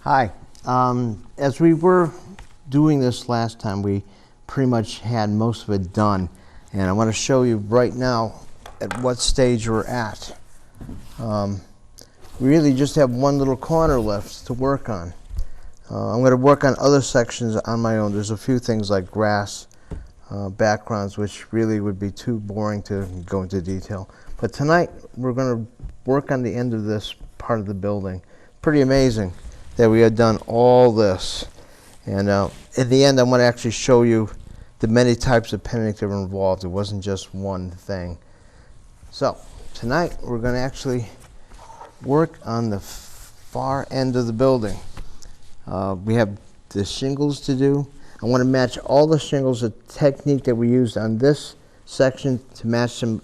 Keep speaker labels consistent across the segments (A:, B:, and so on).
A: Hi. As we were doing this last time, we pretty much had most of it done. And I want to show you right now at what stage we're at. We really just have one little corner left to work on. I'm going to work on other sections on my own. There's a few things like grass backgrounds, which really would be too boring to go into detail. But tonight, we're going to work on the end of this part of the building. Pretty amazing that we had done all this. And in the end, I'm going to actually show you the many types of painting that were involved. It wasn't just one thing. So tonight, we're going to actually work on the far end of the building. We have the shingles to do. I want to match all the shingles, the technique that we used on this section, to match them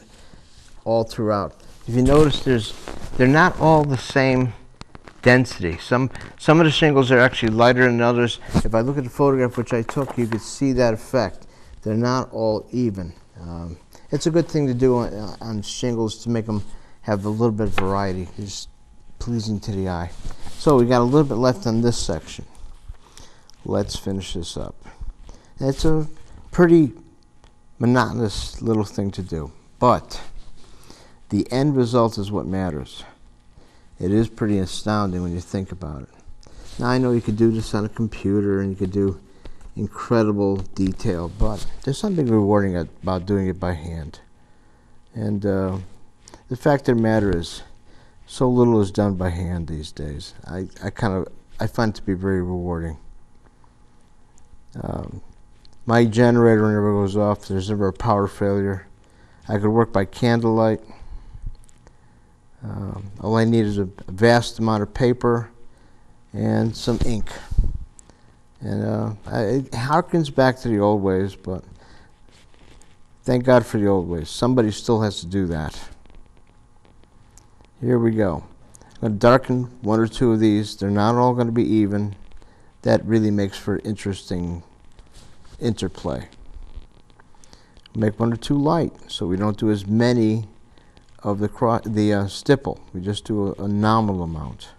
A: all throughout. If you notice, they're not all the same density. Some of the shingles are actually lighter than others. If I look at the photograph which I took, you could see that effect. They're not all even. It's a good thing to do on shingles to make them have a little bit of variety. It's pleasing to the eye. So we got a little bit left on this section. Let's finish this up. And it's a pretty monotonous little thing to do, but the end result is what matters. It is pretty astounding when you think about it. Now I know you could do this on a computer and you could do incredible detail, but there's something rewarding about doing it by hand. And the fact of the matter is, so little is done by hand these days. I find it to be very rewarding. My generator never goes off. There's never a power failure. I could work by candlelight. All I need is a vast amount of paper and some ink. And it harkens back to the old ways, but thank God for the old ways. Somebody still has to do that. Here we go. I'm going to darken one or two of these. They're not all going to be even. That really makes for interesting interplay. Make one or two light, so we don't do as many of the stipple. We just do a nominal amount.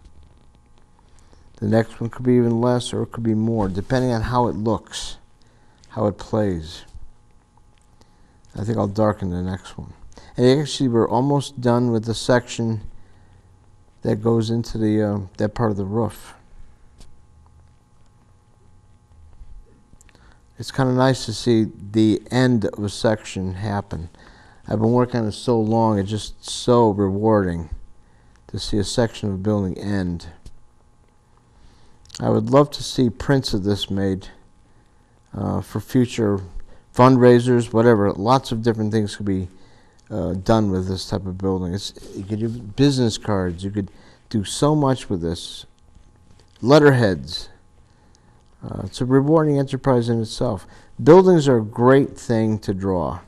A: The next one could be even less, or it could be more, depending on how it looks, how it plays. I think I'll darken the next one. And actually, we're almost done with the section that goes into the that part of the roof. It's kind of nice to see the end of a section happen. I've been working on it so long, it's just so rewarding to see a section of a building end. I would love to see prints of this made for future fundraisers, whatever. Lots of different things could be done with this type of building. You could do business cards. You could do so much with this. Letterheads. It's a rewarding enterprise in itself. Buildings are a great thing to draw.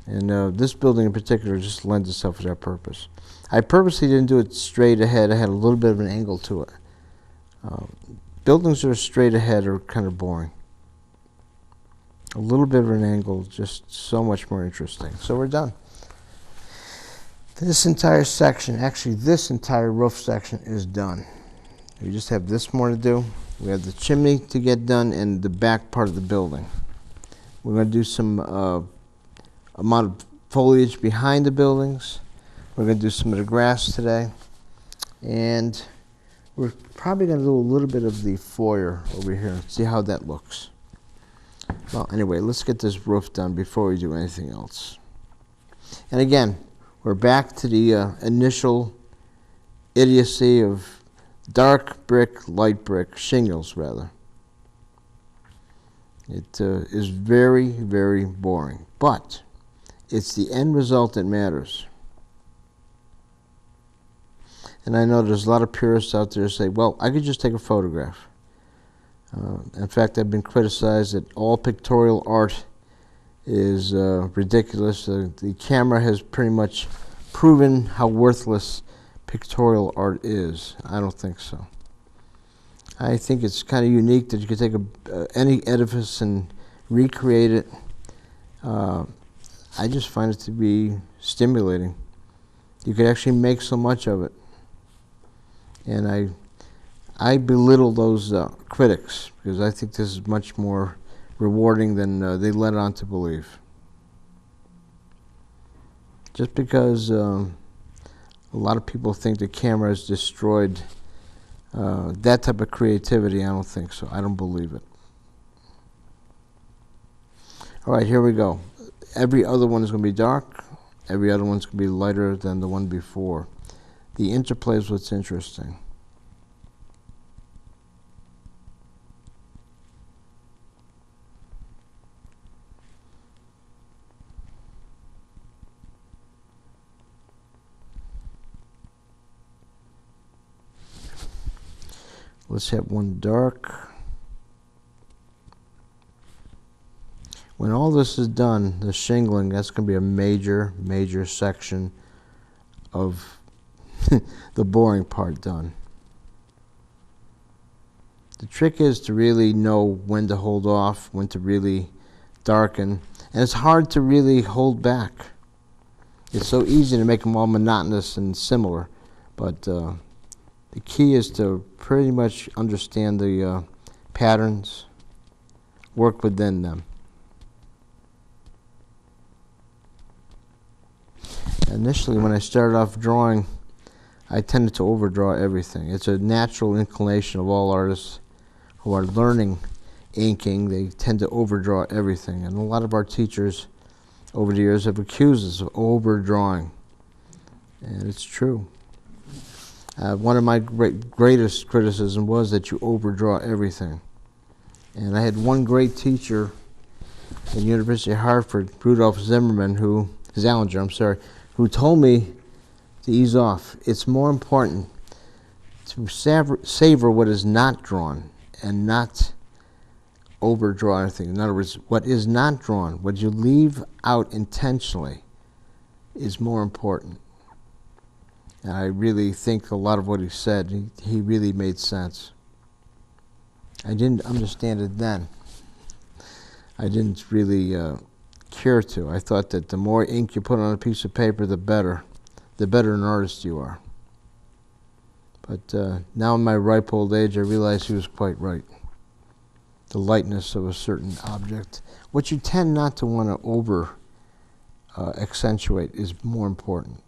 A: And this building in particular just lends itself to that purpose. I purposely didn't do it straight ahead. I had a little bit of an angle to it. Buildings that are straight ahead are kind of boring. A little bit of an angle, just so much more interesting. So we're done. This entire section, actually this entire roof section is done. We just have this more to do. We have the chimney to get done and the back part of the building. We're going to do some amount of foliage behind the buildings. We're going to do some of the grass today. And we're probably going to do a little bit of the foyer over here, see how that looks. Well, anyway, let's get this roof done before we do anything else. And again, we're back to the initial idiocy of dark brick, light brick, shingles rather. It is very, very boring, but it's the end result that matters. And I know there's a lot of purists out there who say, well, I could just take a photograph. In fact, I've been criticized that all pictorial art is ridiculous. The camera has pretty much proven how worthless pictorial art is. I don't think so. I think it's kind of unique that you could take any edifice and recreate it. I just find it to be stimulating. You could actually make so much of it. And I I belittle those critics because I think this is much more rewarding than they let on to believe. Just because a lot of people think the camera has destroyed that type of creativity, I don't think so. I don't believe it. All right, here we go. Every other one is going to be dark. Every other one's going to be lighter than the one before. The interplay is what's interesting. Let's have one dark. When all this is done, the shingling, that's going to be a major, major section of the boring part done. The trick is to really know when to hold off, when to really darken, and it's hard to really hold back. It's so easy to make them all monotonous and similar, but the key is to pretty much understand the patterns, work within them. Initially, when I started off drawing, I tended to overdraw everything. It's a natural inclination of all artists who are learning inking. They tend to overdraw everything. And a lot of our teachers over the years have accused us of overdrawing. And it's true. One of my greatest criticism was that you overdraw everything. And I had one great teacher at the University of Hartford, Rudolph Zallinger, who told me to ease off. It's more important to savor what is not drawn and not overdraw anything. In other words, what is not drawn, what you leave out intentionally, is more important. And I really think a lot of what he said, he really made sense. I didn't understand it then. I didn't really care to. I thought that the more ink you put on a piece of paper, the better an artist you are. But now in my ripe old age, I realize he was quite right. The lightness of a certain object, what you tend not to want to over accentuate, is more important.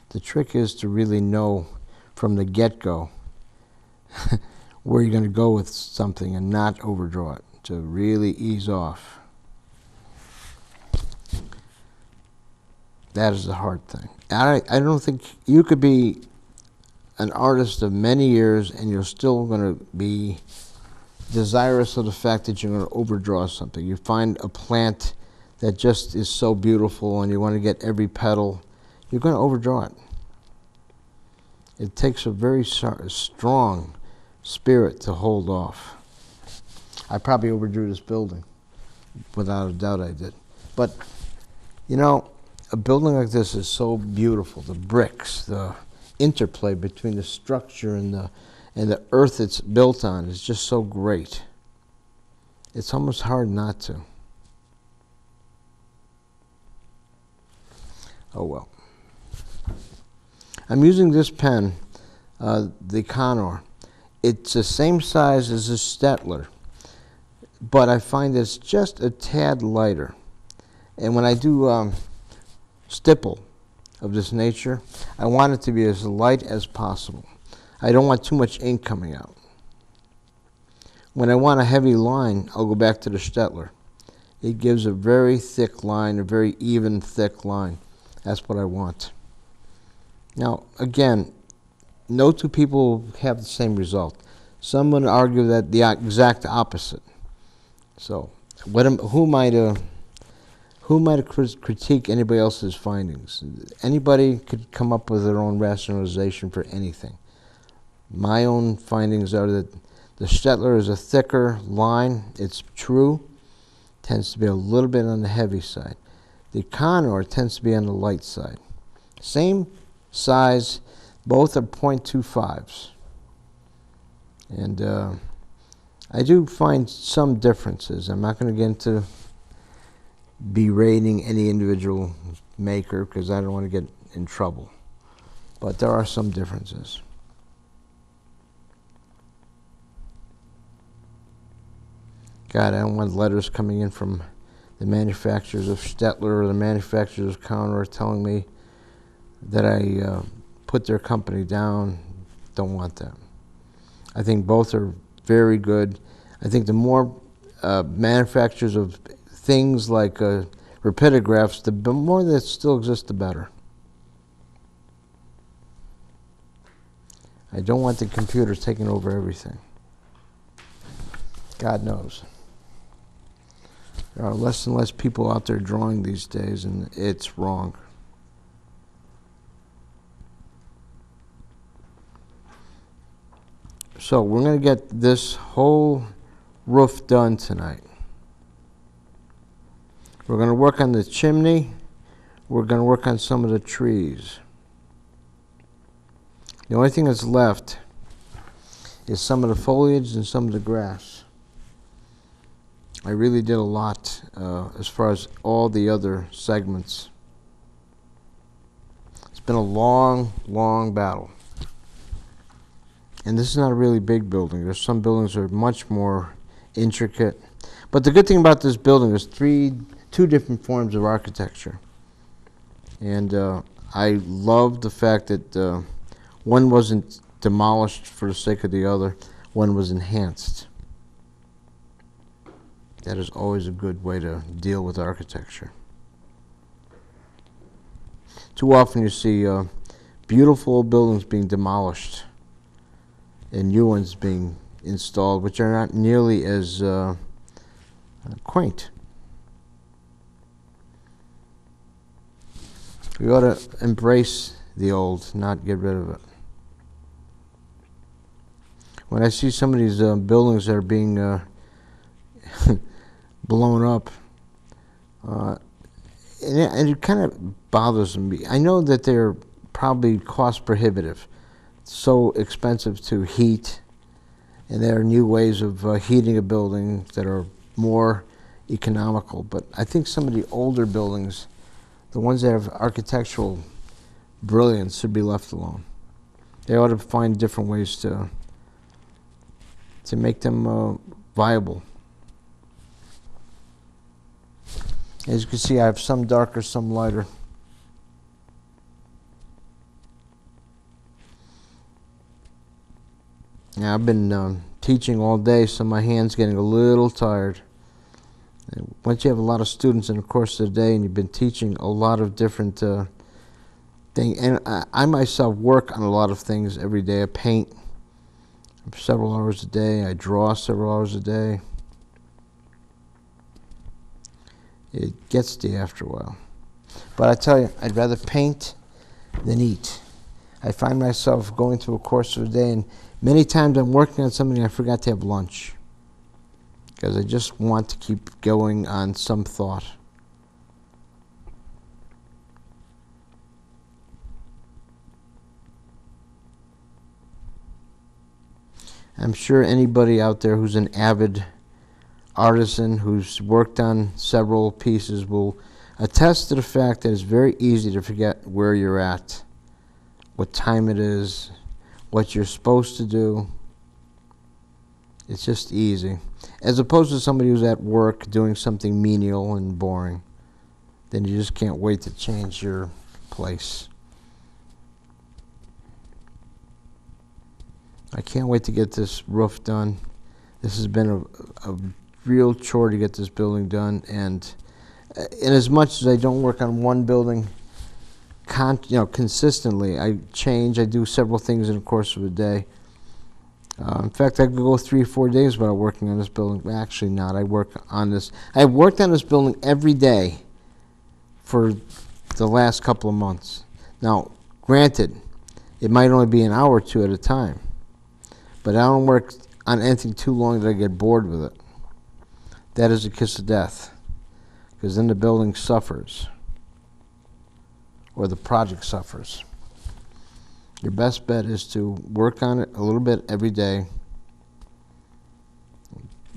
A: The trick is to really know from the get-go where you're going to go with something and not overdraw it, to really ease off. That is the hard thing. I don't think you could be an artist of many years and you're still going to be desirous of the fact that you're going to overdraw something. You find a plant that just is so beautiful and you want to get every petal, you're going to overdraw it. It takes a very strong spirit to hold off. I probably overdrew this building. Without a doubt I did. But, you know, a building like this is so beautiful. The bricks, the interplay between the structure and the earth it's built on is just so great. It's almost hard not to. Oh well. I'm using this pen, the Conor. It's the same size as this Stettler, but I find it's just a tad lighter. And when I do stipple of this nature, I want it to be as light as possible. I don't want too much ink coming out. When I want a heavy line, I'll go back to the Stettler. It gives a very thick line, a very even, thick line. That's what I want. Now, again, no two people have the same result. Some would argue that the exact opposite. So, who might critique anybody else's findings? Anybody could come up with their own rationalization for anything. My own findings are that the Stettler is a thicker line. It's true. Tends to be a little bit on the heavy side. The Conor tends to be on the light side. Same size, both are .25s. And I do find some differences. I'm not going to get into berating any individual maker because I don't want to get in trouble. but there are some differences. God, I don't want letters coming in from the manufacturers of Stettler or the manufacturers of Counter telling me that I put their company down. Don't want that. I think both are very good. I think the more manufacturers of things like rapidographs, the more that still exist, the better. I don't want the computers taking over everything. God knows. There are less and less people out there drawing these days, and it's wrong. So we're going to get this whole roof done tonight. We're going to work on the chimney. We're going to work on some of the trees. The only thing that's left is some of the foliage and some of the grass. I really did a lot as far as all the other segments. It's been a long, long battle. And this is not a really big building. There's some buildings that are much more intricate. But the good thing about this building is two different forms of architecture. And I love the fact that one wasn't demolished for the sake of the other. One was enhanced. That is always a good way to deal with architecture. Too often you see beautiful buildings being demolished and new ones being installed, which are not nearly as quaint. We ought to embrace the old, not get rid of it. When I see some of these buildings that are being blown up, and it kind of bothers me. I know that they're probably cost prohibitive, so expensive to heat, and there are new ways of heating a building that are more economical. But I think some of the older buildings, the ones that have architectural brilliance, should be left alone. They ought to find different ways to make them viable. As you can see, I have some darker, some lighter. Now, I've been teaching all day, so my hand's getting a little tired. And once you have a lot of students in the course of the day and you've been teaching a lot of different things, and I myself work on a lot of things every day. I paint several hours a day. I draw several hours a day. It gets to you after a while. But I tell you, I'd rather paint than eat. I find myself going through a course of a day, and many times I'm working on something and I forgot to have lunch because I just want to keep going on some thought. I'm sure anybody out there who's an avid artisan who's worked on several pieces will attest to the fact that it's very easy to forget where you're at, what time it is, what you're supposed to do. It's just easy. As opposed to somebody who's at work doing something menial and boring, then you just can't wait to change your place. I can't wait to get this roof done. This has been a real chore to get this building done, and in as much as I don't work on one building consistently, I do several things in the course of a day. In fact, I could go 3 or 4 days without working on this building. Well, actually not. I work on this. I've worked on this building every day for the last couple of months. Now, granted, it might only be an hour or two at a time, but I don't work on anything too long that I get bored with it. That is a kiss of death, because then the building suffers, or the project suffers. Your best bet is to work on it a little bit every day.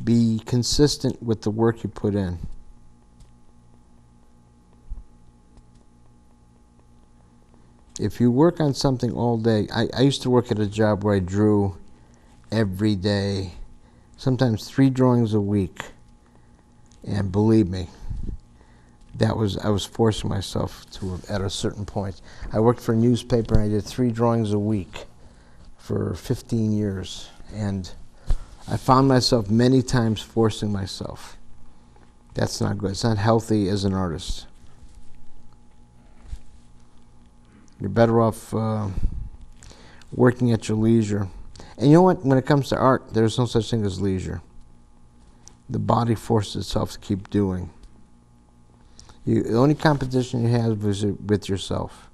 A: Be consistent with the work you put in. if you work on something all day, I used to work at a job where I drew every day, sometimes 3 drawings a week. And believe me, I was forcing myself to at a certain point. I worked for a newspaper and I did 3 drawings a week for 15 years. And I found myself many times forcing myself. That's not good. It's not healthy as an artist. You're better off working at your leisure. And you know what? When it comes to art, there's no such thing as leisure. The body forces itself to keep doing. The only competition you have is with yourself.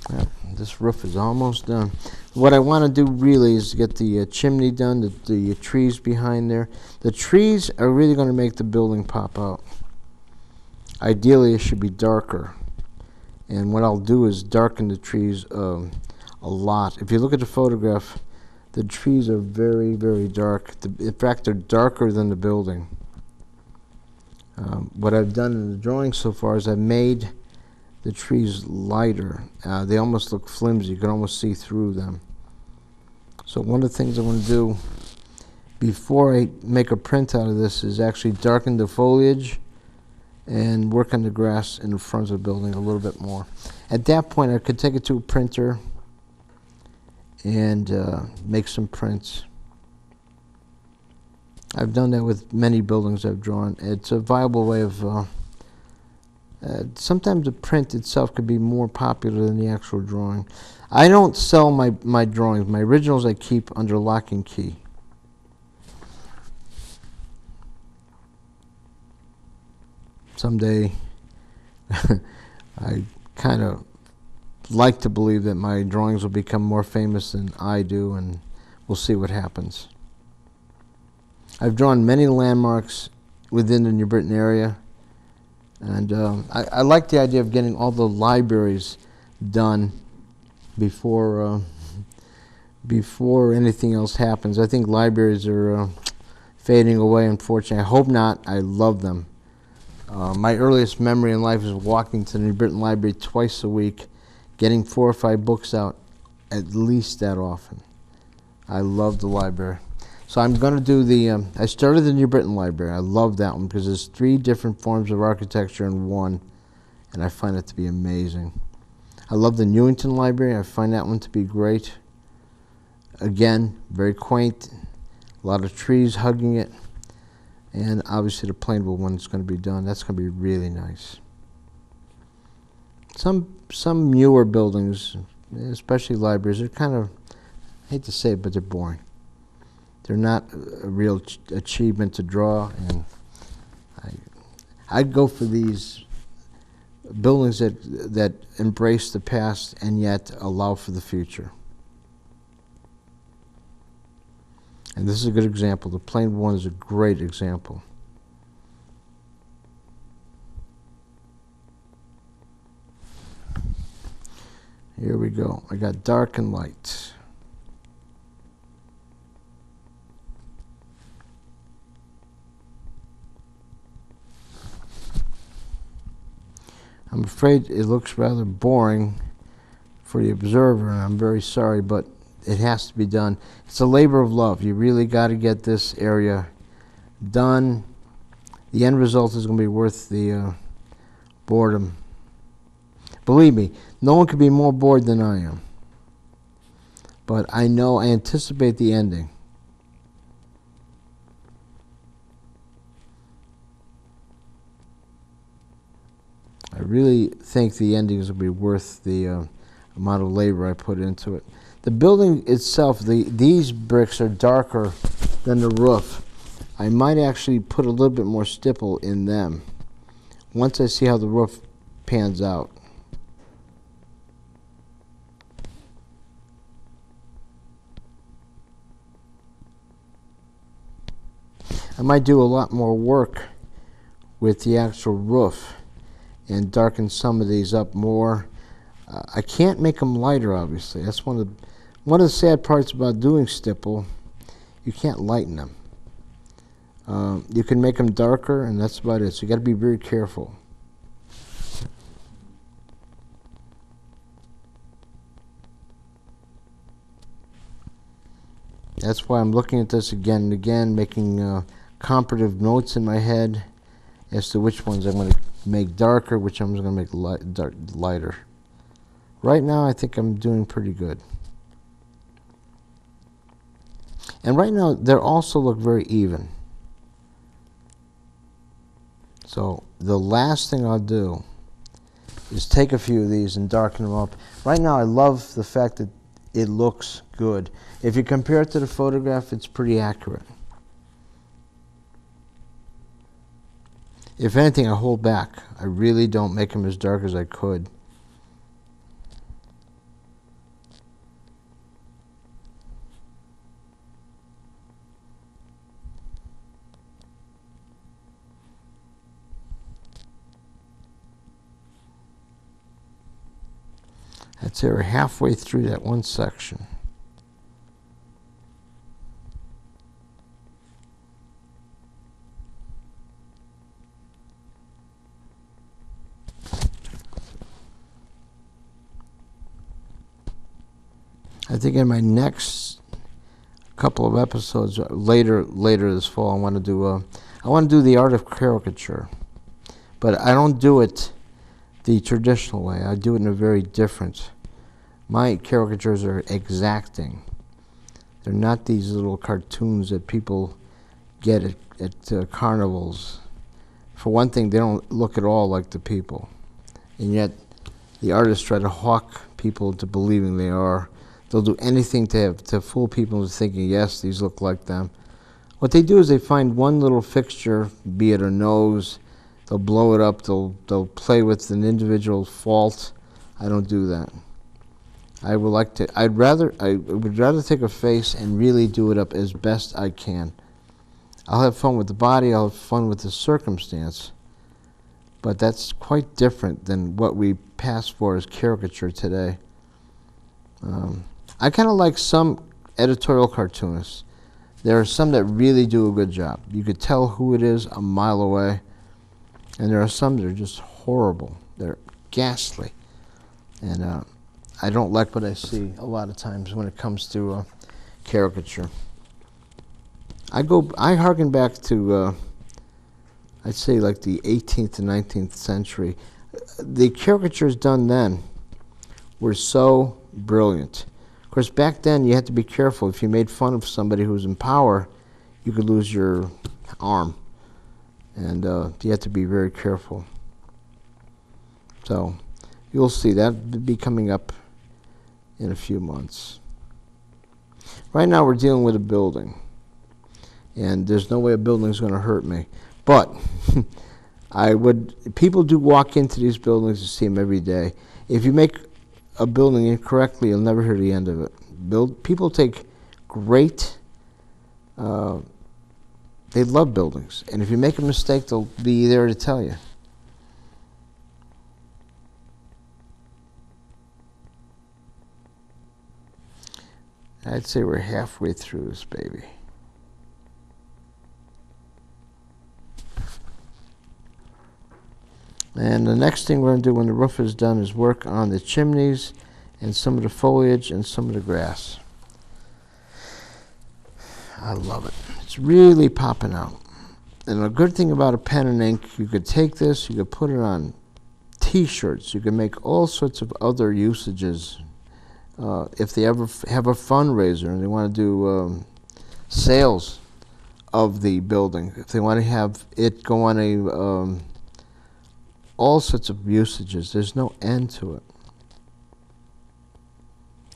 A: Well, this roof is almost done. What I want to do really is get the chimney done, the trees behind there. The trees are really going to make the building pop out. Ideally, it should be darker. And what I'll do is darken the trees a lot. If you look at the photograph, the trees are very, very dark. In fact, they're darker than the building. What I've done in the drawing so far is I've made the trees lighter. They almost look flimsy. You can almost see through them. So one of the things I want to do before I make a print out of this is actually darken the foliage and work on the grass in the front of the building a little bit more. At that point, I could take it to a printer and make some prints. I've done that with many buildings I've drawn. It's a viable way of sometimes the print itself could be more popular than the actual drawing. I don't sell my drawings. My originals I keep under lock and key. Someday, I kind of like to believe that my drawings will become more famous than I do, and we'll see what happens. I've drawn many landmarks within the New Britain area, and I like the idea of getting all the libraries done before anything else happens. I think libraries are fading away, unfortunately. I hope not. I love them. My earliest memory in life is walking to the New Britain Library twice a week, getting 4 or 5 books out at least that often. I love the library. So I'm going to do I started the New Britain Library. I love that one because there's 3 different forms of architecture in one, and I find it to be amazing. I love the Newington Library. I find that one to be great. Again, very quaint, a lot of trees hugging it. And obviously the Plainville one is going to be done. That's going to be really nice. Some newer buildings, especially libraries, are kind of, I hate to say it, but they're boring. They're not a real achievement to draw, and I'd go for these buildings that embrace the past and yet allow for the future. And this is a good example. The Plainville one is a great example. Here we go. I got dark and light. I'm afraid it looks rather boring for the observer, and I'm very sorry, but it has to be done. It's a labor of love. You really got to get this area done. The end result is going to be worth the boredom. Believe me, no one could be more bored than I am. But I anticipate the ending. I really think the ending is going to be worth the amount of labor I put into it. The building itself, these bricks are darker than the roof. I might actually put a little bit more stipple in them once I see how the roof pans out. I might do a lot more work with the actual roof and darken some of these up more. I can't make them lighter, obviously. That's one of One of the sad parts about doing stipple, you can't lighten them. You can make them darker, and that's about it. So you got to be very careful. That's why I'm looking at this again and again, making comparative notes in my head as to which ones I'm going to make darker, which ones I'm going to make lighter. Right now, I think I'm doing pretty good. And right now, they also look very even. So the last thing I'll do is take a few of these and darken them up. Right now, I love the fact that it looks good. If you compare it to the photograph, it's pretty accurate. If anything, I hold back. I really don't make them as dark as I could. I'd say we're halfway through that one section. I think in my next couple of episodes later this fall, I want to do the art of caricature, but I don't do it the traditional way. I do it in a very different. My caricatures are exacting. They're not these little cartoons that people get at carnivals. For one thing, they don't look at all like the people, and yet the artists try to hawk people into believing they are. They'll do anything to fool people into thinking, yes, these look like them. What they do is they find one little fixture, be it a nose, they'll blow it up, they'll play with an individual fault. I don't do that. I would rather take a face and really do it up as best I can. I'll have fun with the body, I'll have fun with the circumstance, but that's quite different than what we pass for as caricature today. I kind of like some editorial cartoonists. There are some that really do a good job. You could tell who it is a mile away. And there are some that are just horrible. They're ghastly. And I don't like what I see a lot of times when it comes to caricature. I harken back to, I'd say like the 18th and 19th century. The caricatures done then were so brilliant. Of course, back then you had to be careful. If you made fun of somebody who was in power, you could lose your arm. And you have to be very careful. So you'll see that will be coming up in a few months. Right now we're dealing with a building. And there's no way a building is going to hurt me. But people do walk into these buildings and see them every day. If you make a building incorrectly, you'll never hear the end of it. People take great, they love buildings. And if you make a mistake, they'll be there to tell you. I'd say we're halfway through this baby. And the next thing we're going to do when the roof is done is work on the chimneys and some of the foliage and some of the grass. I love it. It's really popping out. And a good thing about a pen and ink, you could take this, you could put it on T-shirts, you can make all sorts of other usages. If they ever have a fundraiser and they want to do sales of the building, if they want to have it go on a all sorts of usages. There's no end to it.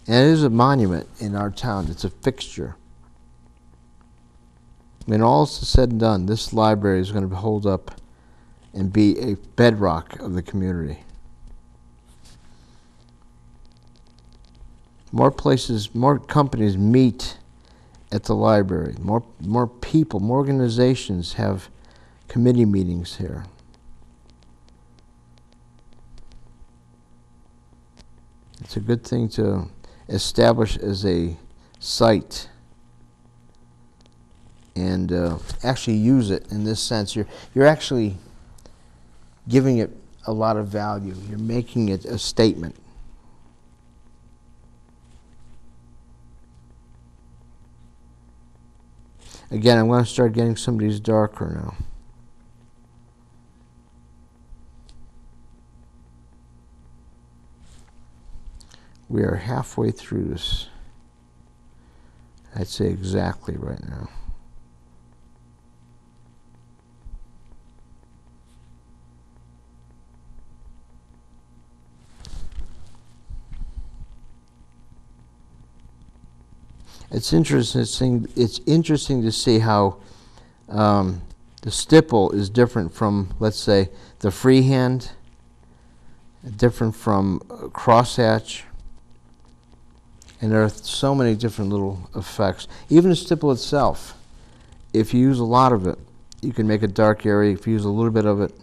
A: And it is a monument in our town. It's a fixture. When all is said and done, this library is going to hold up and be a bedrock of the community. More places, more companies meet at the library. More people, more organizations have committee meetings here. It's a good thing to establish as a site and actually use it in this sense. You're actually giving it a lot of value. You're making it a statement. Again, I'm going to start getting some of these darker now. We are halfway through this. I'd say exactly right now. It's interesting. It's interesting to see how the stipple is different from, let's say, the freehand, different from crosshatch, and there are so many different little effects. Even the stipple itself, if you use a lot of it, you can make a dark area. If you use a little bit of it,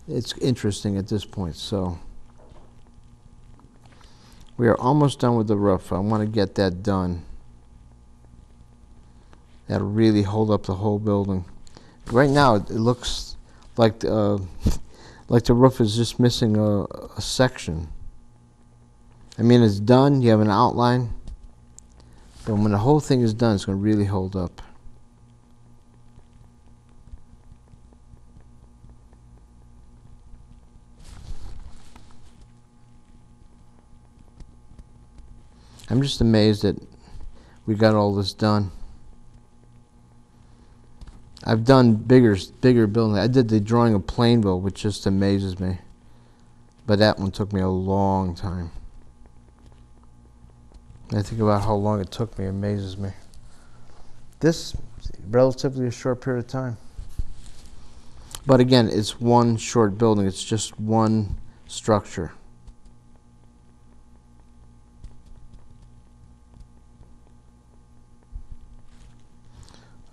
A: it's interesting at this point. So we are almost done with the roof. I want to get that done. That'll really hold up the whole building. Right now, it looks like the roof is just missing a section. I mean, it's done. You have an outline. But when the whole thing is done, it's going to really hold up. I'm just amazed that we got all this done. I've done bigger buildings. I did the drawing of Plainville, which just amazes me. But that one took me a long time. I think about how long it took me, it amazes me. This, relatively a short period of time. But again, it's one short building. It's just one structure.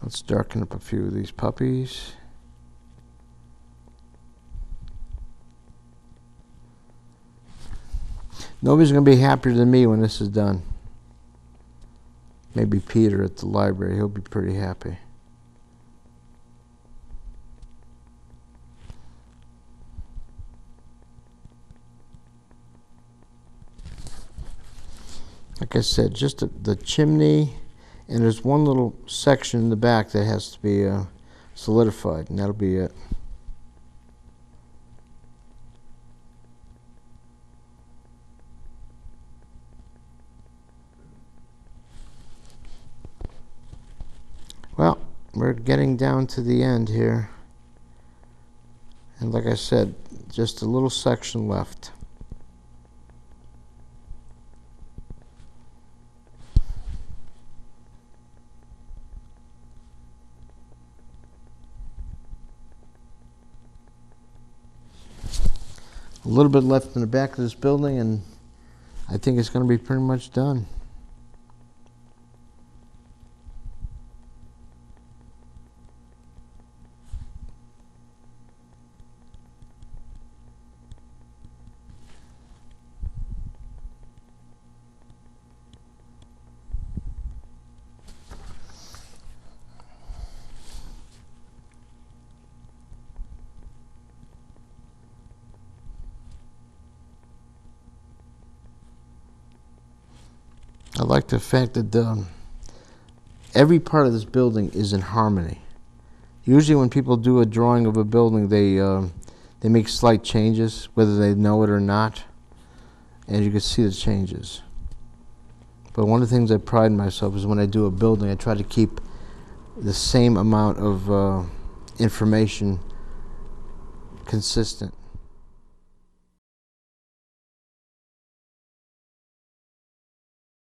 A: Let's darken up a few of these puppies. Nobody's going to be happier than me when this is done. Maybe Peter at the library. He'll be pretty happy. Like I said, just the chimney. And there's one little section in the back that has to be solidified, and that'll be it. Well, we're getting down to the end here. And like I said, just a little section left. A little bit left in the back of this building, and I think it's going to be pretty much done. I like the fact that every part of this building is in harmony. Usually when people do a drawing of a building, they make slight changes, whether they know it or not, and you can see the changes. But one of the things I pride myself is when I do a building, I try to keep the same amount of information consistent.